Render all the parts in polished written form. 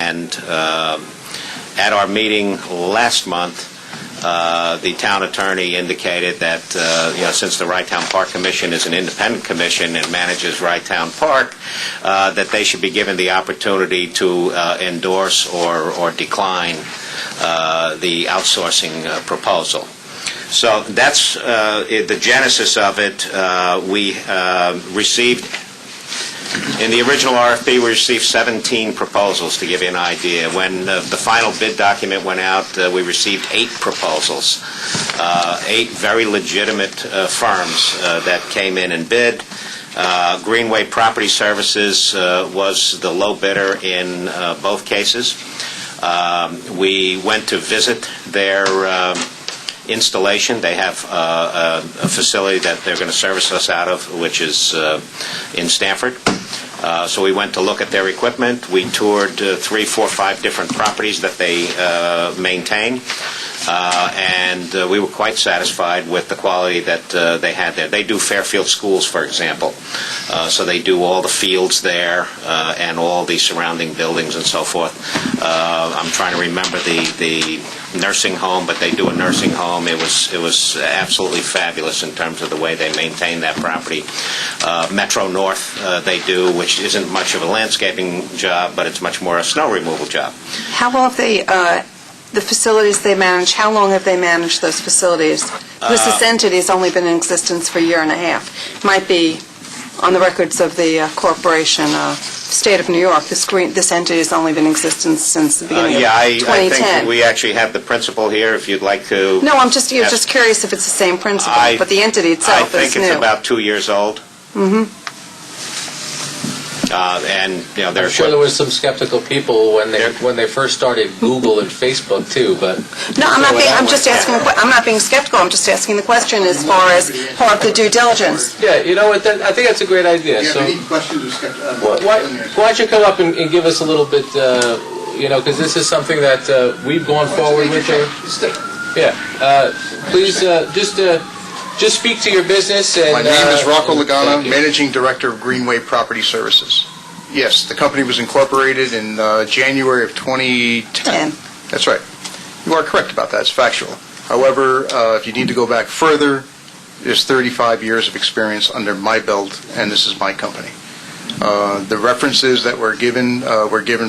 And at our meeting last month, the town attorney indicated that, since the Wright Town Park Commission is an independent commission and manages Wright Town Park, that they should be given the opportunity to endorse or decline the outsourcing proposal. So that's the genesis of it. We received, in the original RFP, we received 17 proposals, to give you an idea. When the final bid document went out, we received 8 proposals, 8 very legitimate firms that came in and bid. Greenway Property Services was the low bidder in both cases. We went to visit their installation. They have a facility that they're going to service us out of, which is in Stamford. So we went to look at their equipment. We toured 3, 4, 5 different properties that they maintain, and we were quite satisfied with the quality that they had there. They do Fairfield Schools, for example, so they do all the fields there and all the surrounding buildings and so forth. I'm trying to remember the nursing home, but they do a nursing home. It was absolutely fabulous in terms of the way they maintain that property. Metro North they do, which isn't much of a landscaping job, but it's much more a snow removal job. How well have they, the facilities they manage, how long have they managed those facilities? Because this entity has only been in existence for a year and a half. Might be on the records of the corporation, State of New York. This entity has only been in existence since the beginning of 2010. I think we actually have the principal here, if you'd like to. No, I'm just curious if it's the same principal, but the entity itself is new. I think it's about 2 years old. Mm-hmm. And I'm sure there was some skeptical people when they first started Google and Facebook too. But no, I'm not being skeptical. I'm just asking the question as far as part of the due diligence. Yeah, I think that's a great idea. Do you So have any questions or skepticism? why don't you come up and give us a little bit, because this is something that we've gone forward with. Please just speak to your business. And, My name is Rocco and Lagano, thank you. Managing Director of Greenway Property Services. Yes, the company was incorporated in January of 2010. That's right. You are correct about that. It's factual. However, if you need to go back further, there's 35 years of experience under my belt, and this is my company. The references that were given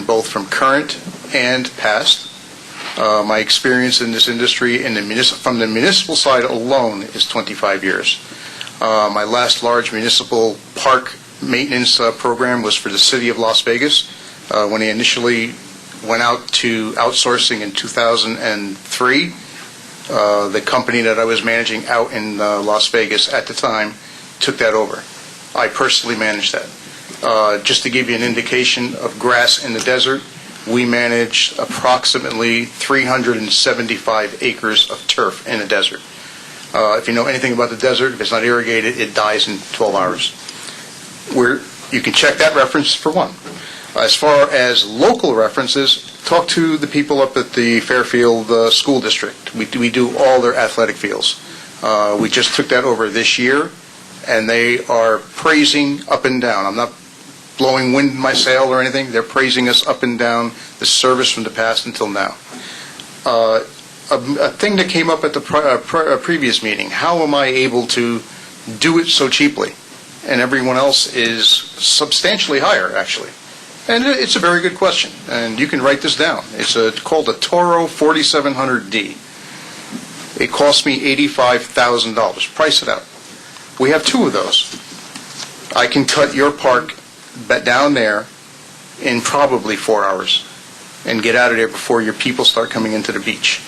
both from current and past. My experience in this industry from the municipal side alone is 25 years. My last large municipal park maintenance program was for the city of Las Vegas when they initially went out to outsourcing in 2003. The company that I was managing out in Las Vegas at the time took that over. I personally managed that. Just to give you an indication of grass in the desert, we manage approximately 375 acres of turf in the desert. If you know anything about the desert, if it's not irrigated, it dies in 12 hours. You can check that reference for one. As far as local references, talk to the people up at the Fairfield School District. We do all their athletic fields. We just took that over this year, and they are praising up and down. I'm not blowing wind in my sail or anything. They're praising us up and down the service from the past until now. A thing that came up at the previous meeting, how am I able to do it so cheaply? And everyone else is substantially higher, actually. And it's a very good question, and you can write this down. It's called a Toro 4700D. It cost me $85,000. Price it out. We have 2 of those. I can cut your park down there in probably 4 hours and get out of there before your people start coming into the beach.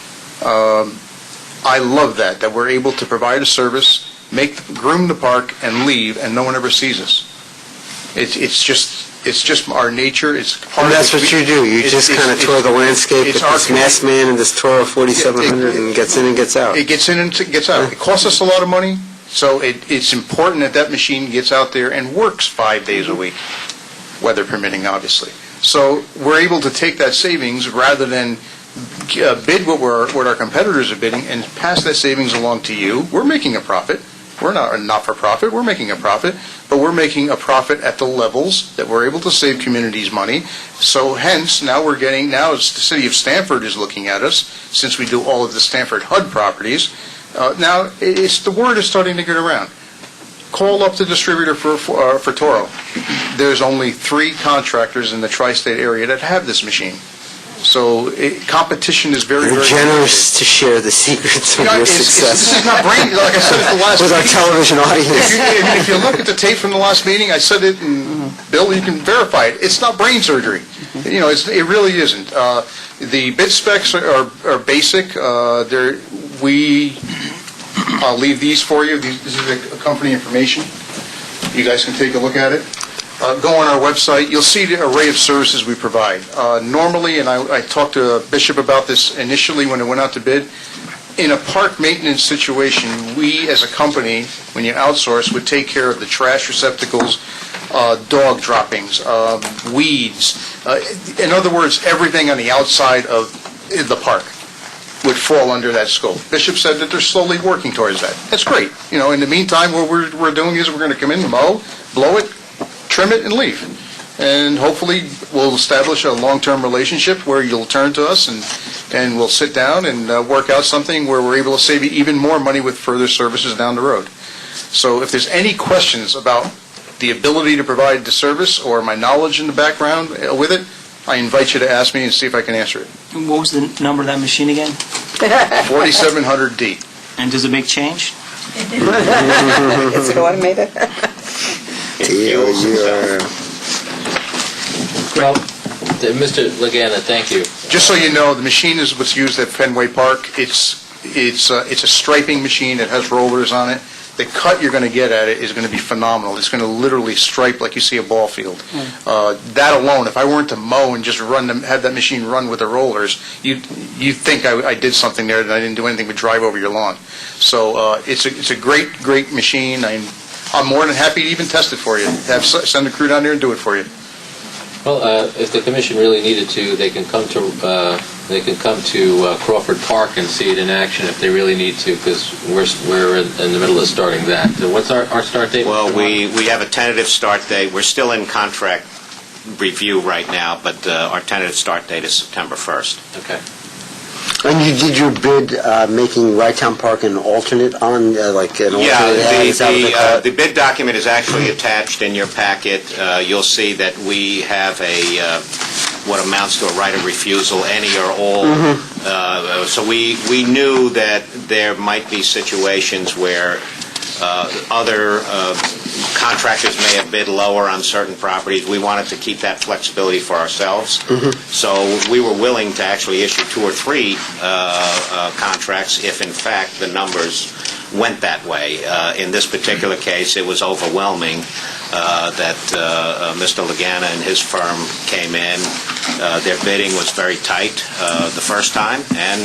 I love that we're able to provide a service, groom the park, and leave, and no one ever sees us. It's just our nature. It's part and that's of what you do. You just kind of tour the landscape with this masked man and this Toro 4700 and gets in and gets out. It gets in and gets out. It costs us a lot of money. So it's important that machine gets out there and works 5 days a week, weather permitting, obviously. So we're able to take that savings rather than bid what our competitors are bidding and pass that savings along to you. We're making a profit, We're not a not-for-profit, we're making a profit, but we're making a profit at the levels that we're able to save communities money. So hence, now as the city of Stamford is looking at us, since we do all of the Stamford HUD properties, now the word is starting to get around. Call up the distributor for Toro. There's only 3 contractors in the tri-state area that have this machine. So competition is very, You're very generous to share the secrets of your This success is not brain, like I said at the last with our meeting. television audience. If you look at the tape from the last meeting, I said it, and Bill, you can verify it. It's not brain surgery. It really isn't. The bid specs are basic. I'll leave these for you. This is a company information. You guys can take a look at it. Go on our website. You'll see the array of services we provide. Normally, and I talked to Bishop about this initially when it went out to bid, in a park maintenance situation, we as a company, when you outsource, would take care of the trash receptacles, dog droppings, weeds. In other words, everything on the outside of the park would fall under that scope. Bishop said that they're slowly working towards that. That's great. In the meantime, what we're doing is we're going to come in, mow, blow it, trim it, and leave. And hopefully, we'll establish a long-term relationship where you'll turn to us and we'll sit down and work out something where we're able to save you even more money with further services down the road. So if there's any questions about the ability to provide the service or my knowledge in the background with it, I invite you to ask me and see if I can answer it. What was the number of that machine again? 4700D. And does it make change? Is it automated? Well, Mr. Lagana, thank you. Just so you know, the machine is what's used at Fenway Park. It's a striping machine. It has rollers on it. The cut you're going to get at it is going to be phenomenal. It's going to literally stripe like you see a ball field. That alone, if I weren't to mow and just have that machine run with the rollers, you'd think I did something there that I didn't do anything but drive over your lawn. So it's a great machine. I'm more than happy to even test it for you. Send a crew down there and do it for you. Well, if the commission really needed to, they can come to Crawford Park and see it in action if they really need to, because we're in the middle of starting that. What's our start date? Well, we have a tentative start date. We're still in contract review right now, but our tentative start date is September 1st. Okay. And you did your bid making Rytown Park an alternate on, like an alternate ad? Is that what they call it? The bid document is actually attached in your packet. You'll see that we have what amounts to a right of refusal, any or all. So we knew that there might be situations where other contractors may have bid lower on certain properties. We wanted to keep that flexibility for ourselves. So we were willing to actually issue 2 or 3 contracts if, in fact, the numbers went that way. In this particular case, it was overwhelming that Mr. Lagana and his firm came in. Their bidding was very tight the first time, and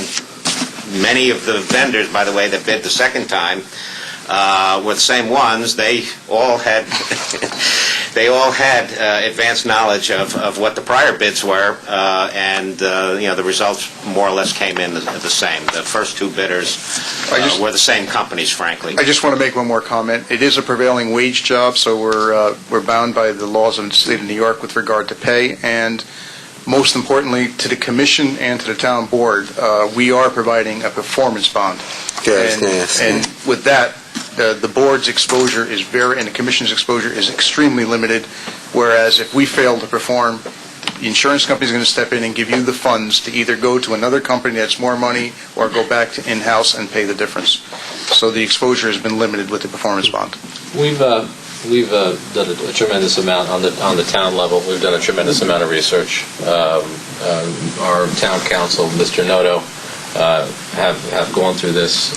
many of the vendors, by the way, that bid the second time were the same ones. They all had advanced knowledge of what the prior bids were, and the results more or less came in the same. The first 2 bidders were the same companies, frankly. I just want to make one more comment. It is a prevailing wage job, so we're bound by the laws of the state of New York with regard to pay, and most importantly, to the commission and to the town board, we are providing a performance bond. And with that, the board's exposure is and the commission's exposure is extremely limited, whereas if we fail to perform, the insurance company is going to step in and give you the funds to either go to another company that's more money or go back to in-house and pay the difference. So the exposure has been limited with the performance bond. We've done a tremendous amount on the town level. We've done a tremendous amount of research. Our town council, Mr. Noto, have gone through this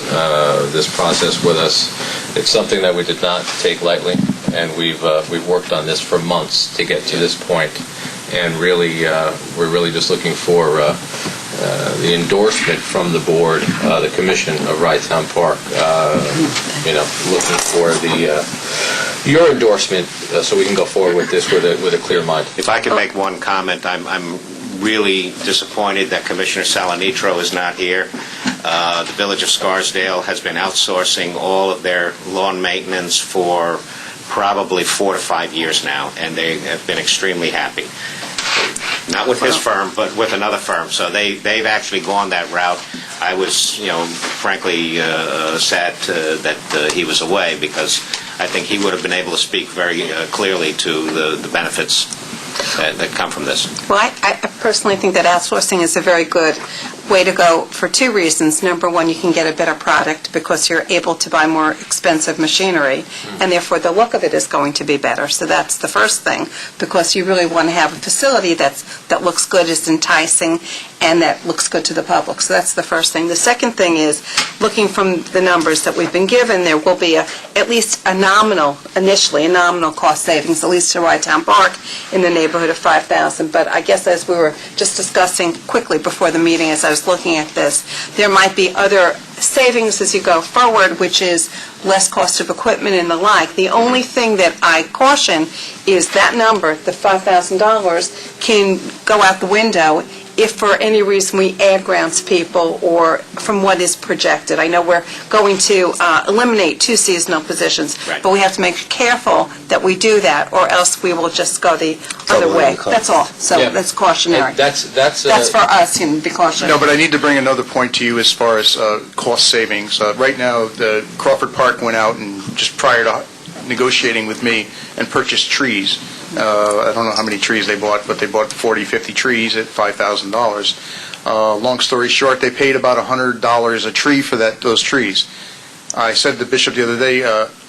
process with us. It's something that we did not take lightly, and we've worked on this for months to get to this point. And really, we're really just looking for the endorsement from the board, the commission of Rytown Park. Looking for your endorsement so we can go forward with this with a clear mind. If I could make one comment, I'm really disappointed that Commissioner Salanitro is not here. The Village of Scarsdale has been outsourcing all of their lawn maintenance for probably 4 to 5 years now, and they have been extremely happy. Not with his firm, but with another firm. So they've actually gone that route. I was, frankly sad that he was away, because I think he would have been able to speak very clearly to the benefits that come from this. Well, I personally think that outsourcing is a very good way to go for 2 reasons. Number one, you can get a better product because you're able to buy more expensive machinery, and therefore the look of it is going to be better. So that's the first thing, because you really want to have a facility that looks good, is enticing, and that looks good to the public. So that's the first thing. The second thing is, looking from the numbers that we've been given, there will be at least initially a nominal cost savings, at least to Rytown Park, in the neighborhood of $5,000. But I guess as we were just discussing quickly before the meeting, as I was looking at this, there might be other savings as you go forward, which is less cost of equipment and the like. The only thing that I caution is that number, the $5,000, can go out the window if for any reason we add grounds people or from what is projected. I know we're going to eliminate 2 seasonal positions, Right. but we have to make careful that we do that, or else we will just go the other Doubling way. the cost. That's all. So Yeah. that's cautionary. And that's That's for us, and be cautionary. No, but I need to bring another point to you as far as cost savings. Right now, the Crawford Park went out and just prior to negotiating with me and purchased trees. I don't know how many trees they bought, but they bought 40, 50 trees at $5,000. Long story short, they paid about $100 a tree for those trees. I said to Bishop the other day,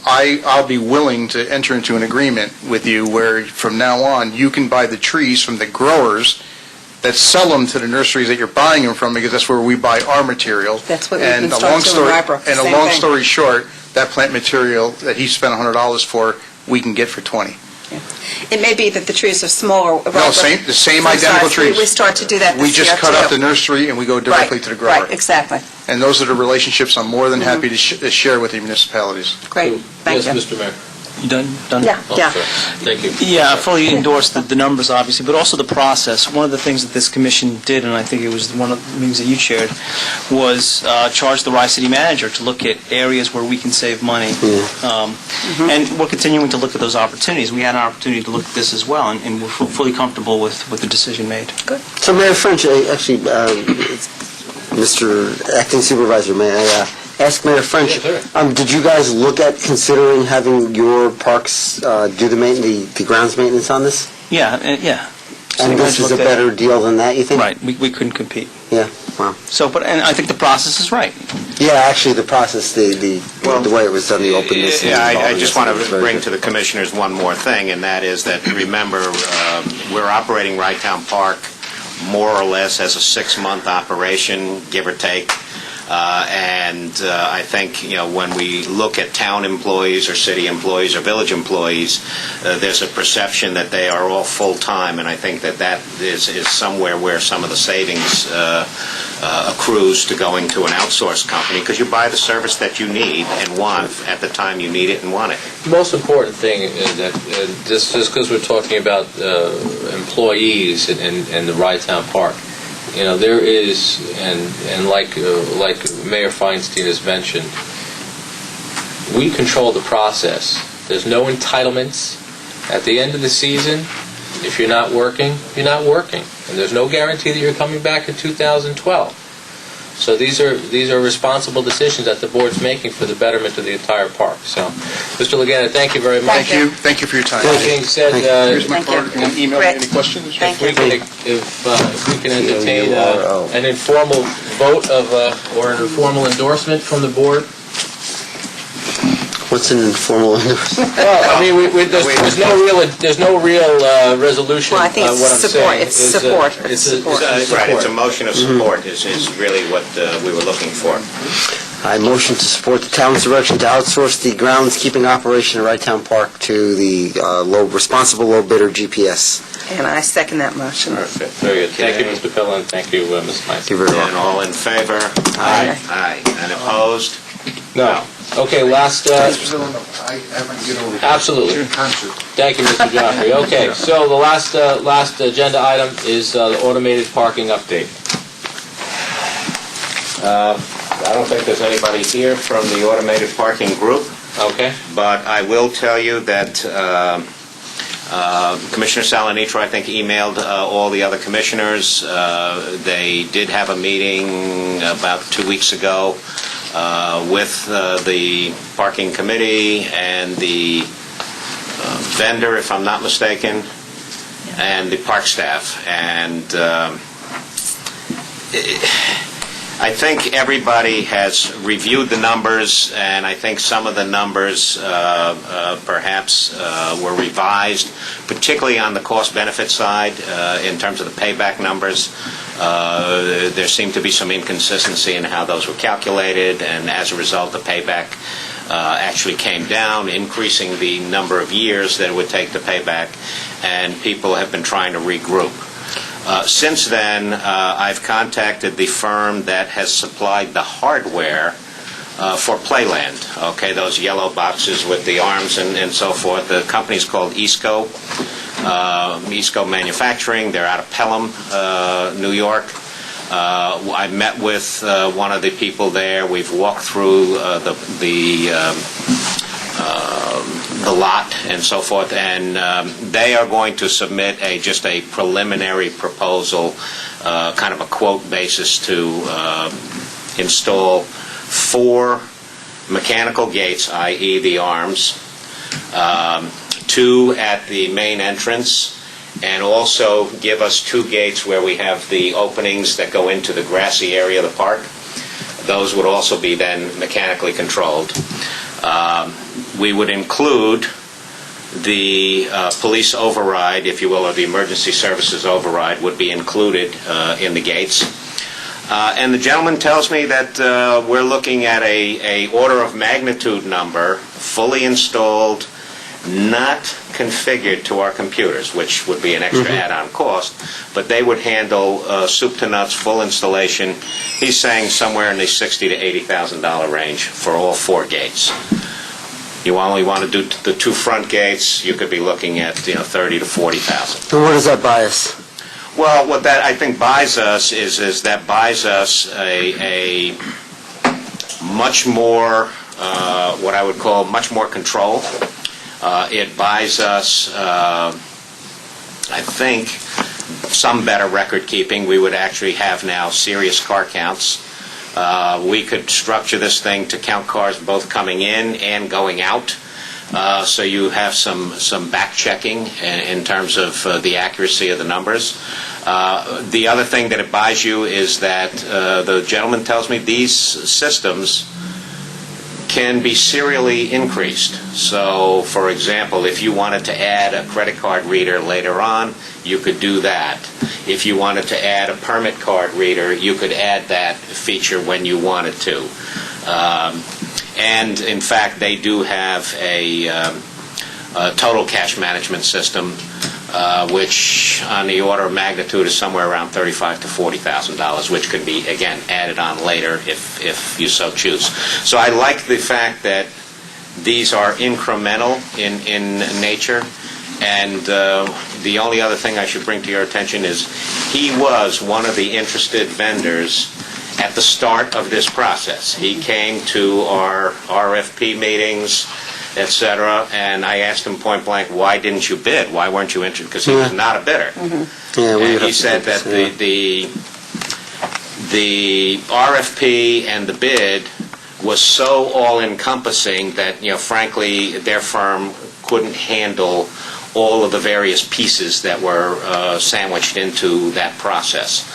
I'll be willing to enter into an agreement with you where from now on you can buy the trees from the growers that sell them to the nurseries that you're buying them from, because that's where we buy our material. That's what we've And been a starting long to in story- Rybrook, And a same long thing. story short, that plant material that he spent $100 for, we can get for 20. It may be that the trees are smaller. No, the same identical trees. We start to do that We this year, just cut out too. the nursery and we go directly to the grower. Right, exactly. And those are the relationships I'm more than happy to share with the municipalities. Great, thank you. Yes, Mr. Mayor. You done? Yeah, Oh, yeah. sorry. Thank you. Yeah, I fully endorse the numbers, obviously, but also the process. One of the things that this commission did, and I think it was one of the meetings that you chaired, was charge the Rye City Manager to look at areas where we can save money. And we're continuing to look at those opportunities. We had an opportunity to look at this as well, and we're fully comfortable with the decision made. So Mayor French, actually, Mr. Acting Supervisor, may I ask Mayor French, Yeah, sure. did you guys look at considering having your parks do the grounds maintenance on this? Yeah, yeah. And this is a Looked at- better deal than that, you think? Right, we couldn't compete. Yeah, wow. So, and I think the process is right. Yeah, actually, the process, the way it was done, the openness. and Yeah, I involvement, just want was to very bring good. to the commissioners one more thing, and that is that, remember, we're operating Rytown Park more or less as a 6-month operation, give or take. And I think, when we look at town employees or city employees or village employees, there's a perception that they are all full-time, and I think that is somewhere where some of the savings accrues to going to an outsourced company, because you buy the service that you need and want at the time you need it and want it. The most important thing is that just because we're talking about employees in the Rytown Park, there is, and like Mayor Feinstein has mentioned, we control the process. There's no entitlements. At the end of the season, if you're not working, you're not working, and there's no guarantee that you're coming back in 2012. So these are responsible decisions that the board's making for the betterment of the entire park. So, Mr. Lagano, thank you very much. Thank you for your time. That being said, Here's my Thank you. card. If you want to email me any questions. Thank if we can entertain an informal vote or an informal endorsement from the board. What's an informal endorsement? Well, I mean, there's no real resolution. Well, I think it's what I'm support. saying It's is, support. It's support. Right, it's a motion of support is really what we were looking for. I motion to support the town's direction to outsource the groundskeeping operation at Rytown Park to the responsible low bidder GPS. And I second that motion. Perfect. Very good. Thank you, Okay. Mr. Pillen. Thank you, Ms. Thank you Meister. very And much. all in favor? Aye. Aye. And opposed? No. Okay, last... Absolutely. Thank you, Mr. Joffrey. Okay, so the last agenda item is the automated parking update. I don't think there's anybody here from the automated parking group, Okay. but I will tell you that Commissioner Salanitro, I think, emailed all the other commissioners. They did have a meeting about 2 weeks ago with the parking committee and the vendor, if I'm not mistaken, and the park staff. And I think everybody has reviewed the numbers, and I think some of the numbers perhaps were revised, particularly on the cost-benefit side in terms of the payback numbers. There seemed to be some inconsistency in how those were calculated, and as a result, the payback actually came down, increasing the number of years that it would take to pay back, and people have been trying to regroup. Since then, I've contacted the firm that has supplied the hardware for Playland, okay, those yellow boxes with the arms and so forth. The company's called Easco Manufacturing. They're out of Pelham, New York. I met with one of the people there. We've walked through the lot and so forth, and they are going to submit just a preliminary proposal, kind of a quote basis, to install 4 mechanical gates, i.e. the arms, 2 at the main entrance, and also give us 2 gates where we have the openings that go into the grassy area of the park. Those would also be then mechanically controlled. We would include the police override, if you will, or the emergency services override would be included in the gates. And the gentleman tells me that we're looking at a order of magnitude number, fully installed, not configured to our computers, which would be an extra add-on cost, but they would handle soup to nuts, full installation. He's saying somewhere in the $60,000 to $80,000 range for all 4 gates. You only want to do the 2 front gates, you could be looking at $30,000 to $40,000. And what does that buy us? Well, what that I think buys us is that buys us a much more what I would call much more control. It buys us, I think, some better record keeping. We would actually have now serious car counts. We could structure this thing to count cars both coming in and going out. So you have some back checking in terms of the accuracy of the numbers. The other thing that it buys you is that the gentleman tells me these systems can be serially increased. So, for example, if you wanted to add a credit card reader later on, you could do that. If you wanted to add a permit card reader, you could add that feature when you wanted to. And, in fact, they do have a total cash management system, which on the order of magnitude is somewhere around $35,000 to $40,000, which could be, again, added on later if you so choose. So I like the fact that these are incremental in nature. And the only other thing I should bring to your attention is he was one of the interested vendors at the start of this process. He came to our RFP meetings, etc., and I asked him point blank, why didn't you bid? Why weren't you interested? Because he was not a bidder. And he said that the RFP and the bid was so all-encompassing that, frankly, their firm couldn't handle all of the various pieces that were sandwiched into that process.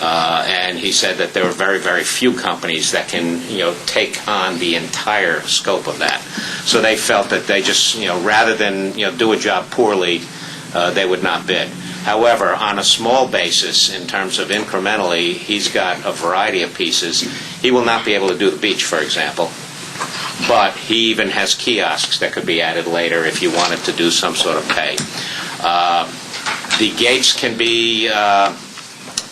And he said that there are very, very few companies that can, take on the entire scope of that. So they felt that they just, rather than, do a job poorly, they would not bid. However, on a small basis, in terms of incrementally, he's got a variety of pieces. He will not be able to do the beach, for example. But he even has kiosks that could be added later if you wanted to do some sort of pay. The gates can be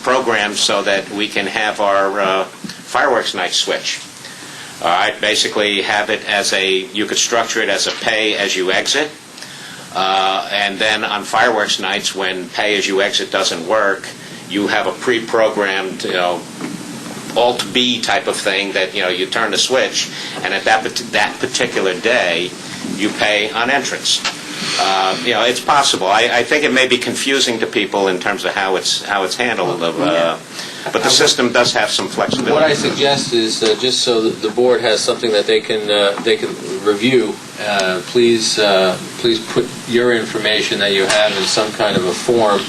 programmed so that we can have our fireworks night switch. All right, basically have it as you could structure it as a pay as you exit. And then on fireworks nights, when pay as you exit doesn't work, you have a pre-programmed, Alt-B type of thing that, you turn the switch, and at that particular day, you pay on entrance. It's possible. I think it may be confusing to people in terms of how it's handled, but the system does have some flexibility. What I suggest is, just so that the board has something that they can review, please put your information that you have in some kind of a form,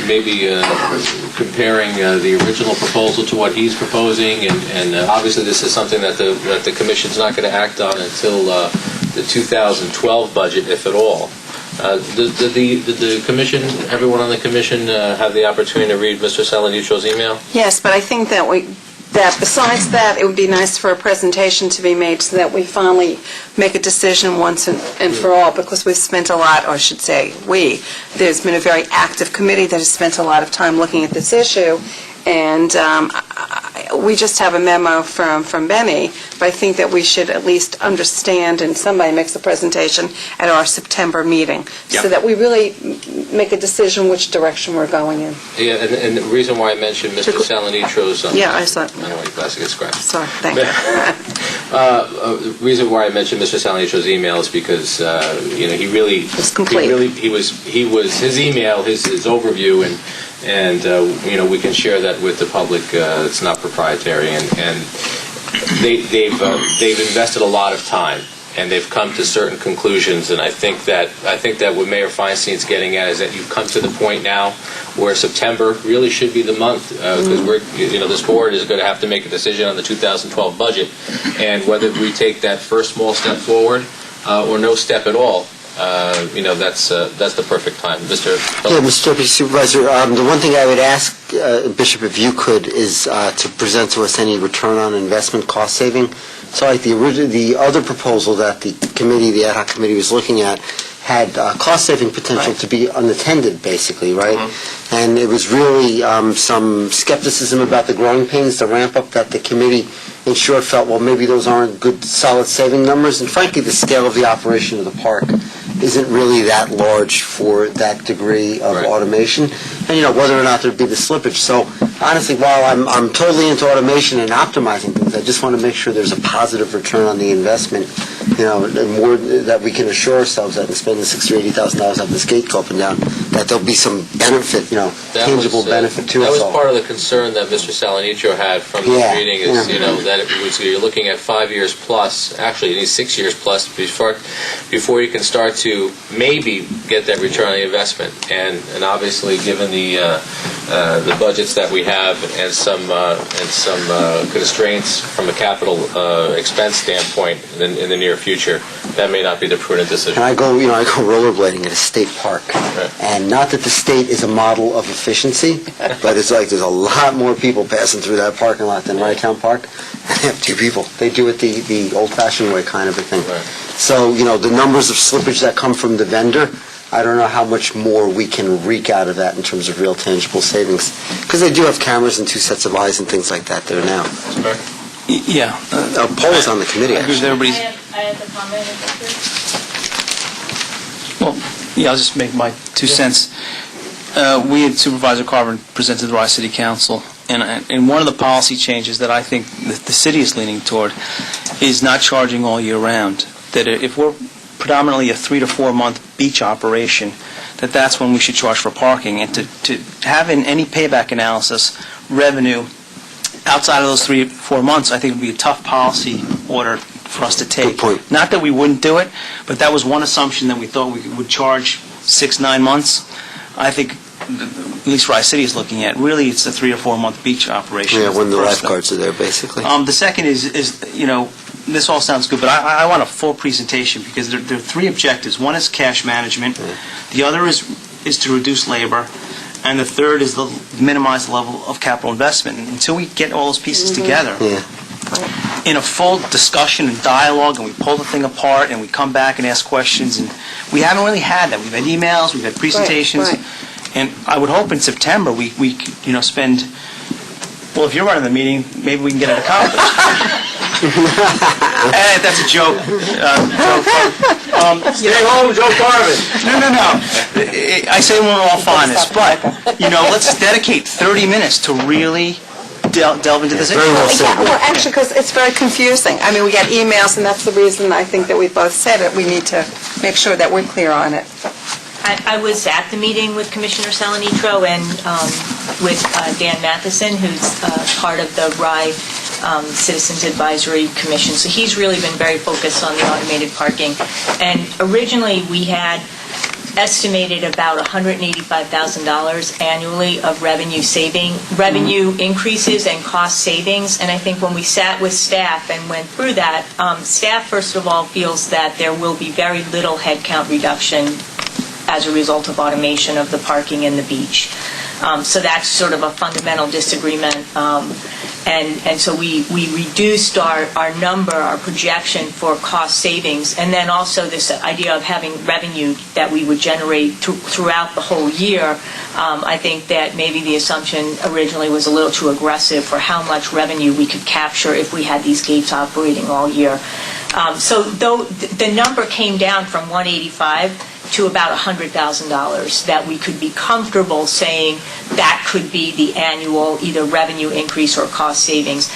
maybe comparing the original proposal to what he's proposing, and obviously this is something that the commission's not going to act on until the 2012 budget, if at all. Did the commission, everyone on the commission, have the opportunity to read Mr. Salanitro's email? Yes, but I think that besides that, it would be nice for a presentation to be made so that we finally make a decision once and for all, because we've spent a lot, or I should say there's been a very active committee that has spent a lot of time looking at this issue, and we just have a memo from Benny, but I think that we should at least understand, and somebody makes a presentation at our September meeting, so that we really make a decision which direction we're going in. Yeah, and the reason why I mentioned Mr. Salanitro's... Yeah, I saw. Anyway, classic gets scratched. Sorry, thank you. The reason why I mentioned Mr. Salanitro's email is because he really... It's complete. He was his email, his overview, and we can share that with the public. It's not proprietary, and they've invested a lot of time, and they've come to certain conclusions. And I think that what Mayor Feinstein's getting at is that you've come to the point now where September really should be the month, because this board is going to have to make a decision on the 2012 budget, and whether we take that first small step forward or no step at all. That's the perfect time. Mr. Yeah, Mr. Deputy Supervisor, the one thing I would ask, Bishop, if you could, is to present to us any return on investment cost saving. So like the other proposal that the ad hoc committee was looking at had cost-saving potential to be unattended, basically, right? And it was really some skepticism about the growing pains, the ramp-up that the committee, in short, felt, well, maybe those aren't good, solid saving numbers. And frankly, the scale of the operation of the park isn't really that large for that degree of automation. And, whether or not there'd be the slippage. So, honestly, while I'm totally into automation and optimizing things, I just want to make sure there's a positive return on the investment, and more that we can assure ourselves that in spending $60,000 or $80,000 on this gate go up and down, that there'll be some benefit, tangible benefit to us all. That was part of the concern that Mr. Salanitro had from this meeting, is, that it was, you're looking at 5 years plus, actually you need 6 years plus before you can start to maybe get that return on the investment. And obviously, given the budgets that we have and some constraints from a capital expense standpoint in the near future, that may not be the prudent decision. And I go rollerblading at a state park, and not that the state is a model of efficiency, but it's like there's a lot more people passing through that parking lot than Wrightown Park. They have 2 people. They do it the old-fashioned way, kind of a thing. So, the numbers of slippage that come from the vendor, I don't know how much more we can wreak out of that in terms of real tangible savings. Because they do have cameras and 2 sets of eyes and things like that there now. Yeah. Paul is on the committee, actually. I have a comment. Well, yeah, I'll just make my 2 cents. We had Supervisor Carver presented to the Rice City Council, and one of the policy changes that I think the city is leaning toward is not charging all year round. That if we're predominantly a 3 to 4 month beach operation, that's when we should charge for parking, and to have in any payback analysis revenue outside of those 3 to 4 months, I think would be a tough policy order for us to take. Good point. Not that we wouldn't do it, but that was one assumption that we thought we would charge 6-9 months. I think at least Rice City is looking at, really it's a 3 or 4 month beach operation. Yeah, when the lifeguards are there, basically. The second is this all sounds good, but I want a full presentation, because there are 3 objectives. One is cash management, the other is to reduce labor, and the third is to minimize the level of capital investment. And until we get all those pieces together in a full discussion and dialogue, and we pull the thing apart and we come back and ask questions, and we haven't really had that. We've had emails, we've had presentations, and I would hope in September we spend. Well, if you're running the meeting, maybe we can get it accomplished. That's a joke. Stay home, Joe Carvin. No. I say we're all fondness, but let's dedicate 30 minutes to really delve into this. Very well said. Yeah, well, actually, because it's very confusing. I mean, we get emails, and that's the reason I think that we both said it. We need to make sure that we're clear on it. I was at the meeting with Commissioner Salanitro and with Dan Matheson, who's part of the Rye Citizens Advisory Commission. So he's really been very focused on the automated parking. And originally, we had estimated about $185,000 annually of revenue increases and cost savings. And I think when we sat with staff and went through that, staff, first of all, feels that there will be very little headcount reduction as a result of automation of the parking in the beach. So that's sort of a fundamental disagreement. And so we reduced our projection for cost savings, and then also this idea of having revenue that we would generate throughout the whole year. I think that maybe the assumption originally was a little too aggressive for how much revenue we could capture if we had these gates operating all year. So though the number came down from 185 to about $100,000 that we could be comfortable saying that could be the annual either revenue increase or cost savings.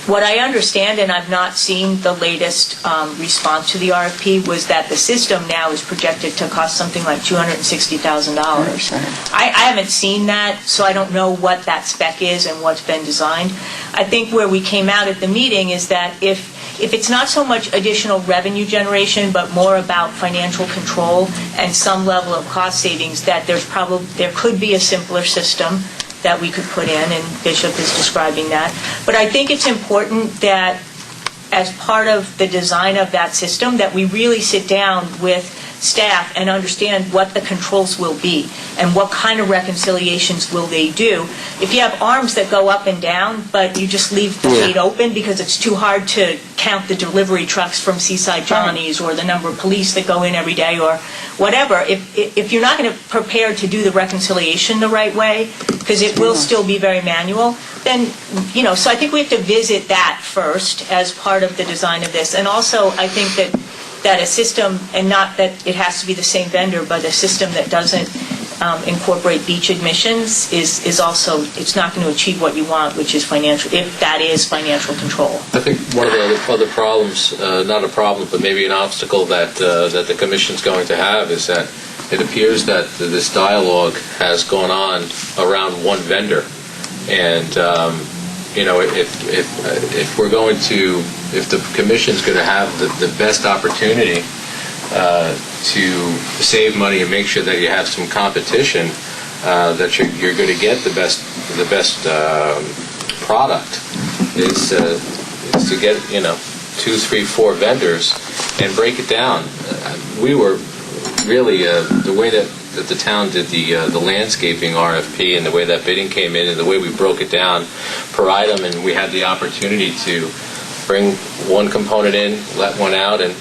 What I understand, and I've not seen the latest response to the RFP, was that the system now is projected to cost something like $260,000. I haven't seen that, so I don't know what that spec is and what's been designed. I think where we came out at the meeting is that if it's not so much additional revenue generation, but more about financial control and some level of cost savings, that there could be a simpler system that we could put in, and Bishop is describing that. But I think it's important that as part of the design of that system, that we really sit down with staff and understand what the controls will be and what kind of reconciliations will they do. If you have arms that go up and down, but you just leave the gate open because it's too hard to count the delivery trucks from Seaside Johnny's or the number of police that go in every day or whatever, if you're not going to prepare to do the reconciliation the right way, because it will still be very manual, then, so I think we have to visit that first as part of the design of this. And also, I think that a system, and not that it has to be the same vendor, but a system that doesn't incorporate beach admissions is also, it's not going to achieve what you want, which is financial, if that is financial control. I think one of the other problems, not a problem, but maybe an obstacle that the Commission's going to have is that it appears that this dialogue has gone on around one vendor. And, if we're going to, if the Commission's going to have the best opportunity to save money and make sure that you have some competition, that you're going to get the best product, is to get 2, 3, 4 vendors and break it down. We were really the way that the town did the landscaping RFP and the way that bidding came in and the way we broke it down per item, and we had the opportunity to bring one component in, let one out, and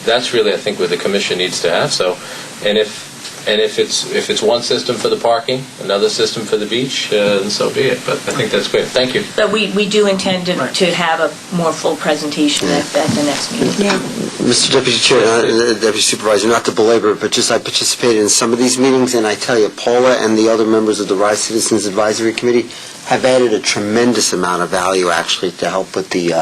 that's really, I think, what the Commission needs to have. So, and if it's one system for the parking, another system for the beach, then so be it. But I think that's great. Thank you. But we do intend to have a more full presentation at the next meeting. Yeah. Mr. Deputy Chair, Deputy Supervisor, not to belabor it, but just I participated in some of these meetings, and I tell you, Paula and the other members of the Rye Citizens Advisory Committee have added a tremendous amount of value, actually, to help with the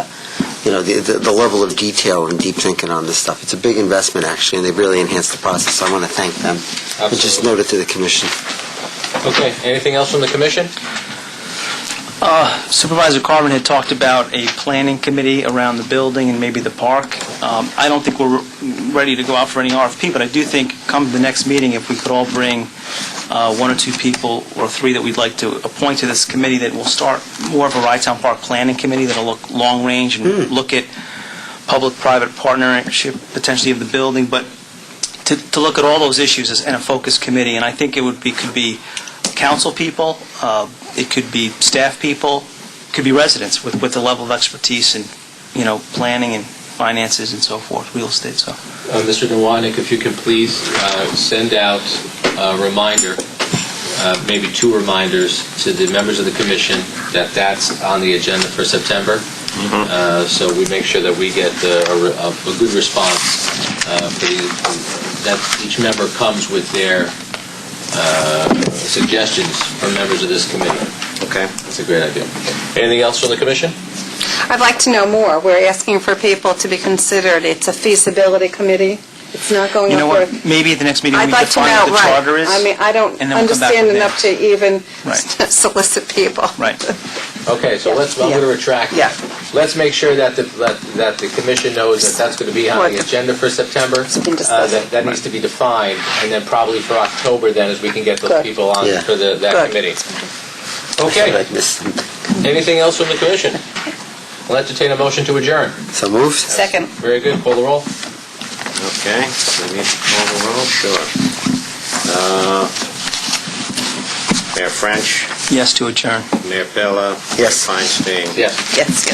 level of detail and deep thinking on this stuff. It's a big investment, actually, and they've really enhanced the process. So I want to thank them. Absolutely. And just note it to the Commission. Okay. Anything else from the Commission? Supervisor Carmen had talked about a planning committee around the building and maybe the park. I don't think we're ready to go out for any RFP, but I do think come the next meeting, if we could all bring 1 or 2 people or 3 that we'd like to appoint to this committee, that will start more of a Rye-Town Park planning committee that'll look long range and look at public-private partnership potentially of the building, but to look at all those issues in a focused committee. And I think could be council people, it could be staff people, it could be residents with a level of expertise in planning and finances and so forth, real estate. So, Mr. Nowotny, if you can please send out a reminder, maybe 2 reminders to the members of the Commission that's on the agenda for September. So we make sure that we get a good response that each member comes with their suggestions from members of this committee. Okay. That's a great idea. Anything else from the commission? I'd like to know more. We're asking for people to be considered. It's a feasibility committee. It's not going You know up what, for... maybe at the next meeting we I'd like to define know, what the right. charter is. I mean, I don't and then we'll come back understand from enough to there. even Right. solicit people. Right. Okay, so I'm going to retract. Yeah. Let's make sure that the commission knows that that's going to be on the What? agenda for September. been discussed. That needs to be defined, and then probably for October then, as we can get those Good. people on Yeah. for that Good. committee. I Okay, missed something. anything else from the commission? I'll entertain a motion to adjourn. So moved? Second. Very good, call the roll. Okay, so we need to call the roll, sure. Mayor French, Yes to adjourn. Mayor Pella. Yes. Mayor Feinstein. Yes. Yes,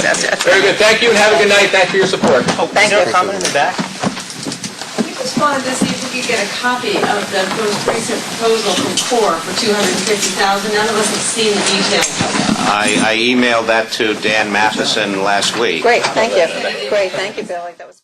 That's it, Very good, thank you and have a good night, thanks for your support. Thank Is there you. a comment in the back? We just wanted to see if we could get a copy of the most recent proposal from CORE for $250,000. None of us have seen the details of it. I emailed that to Dan Matheson last week. Great, thank you. Great, thank you, Billy. That was...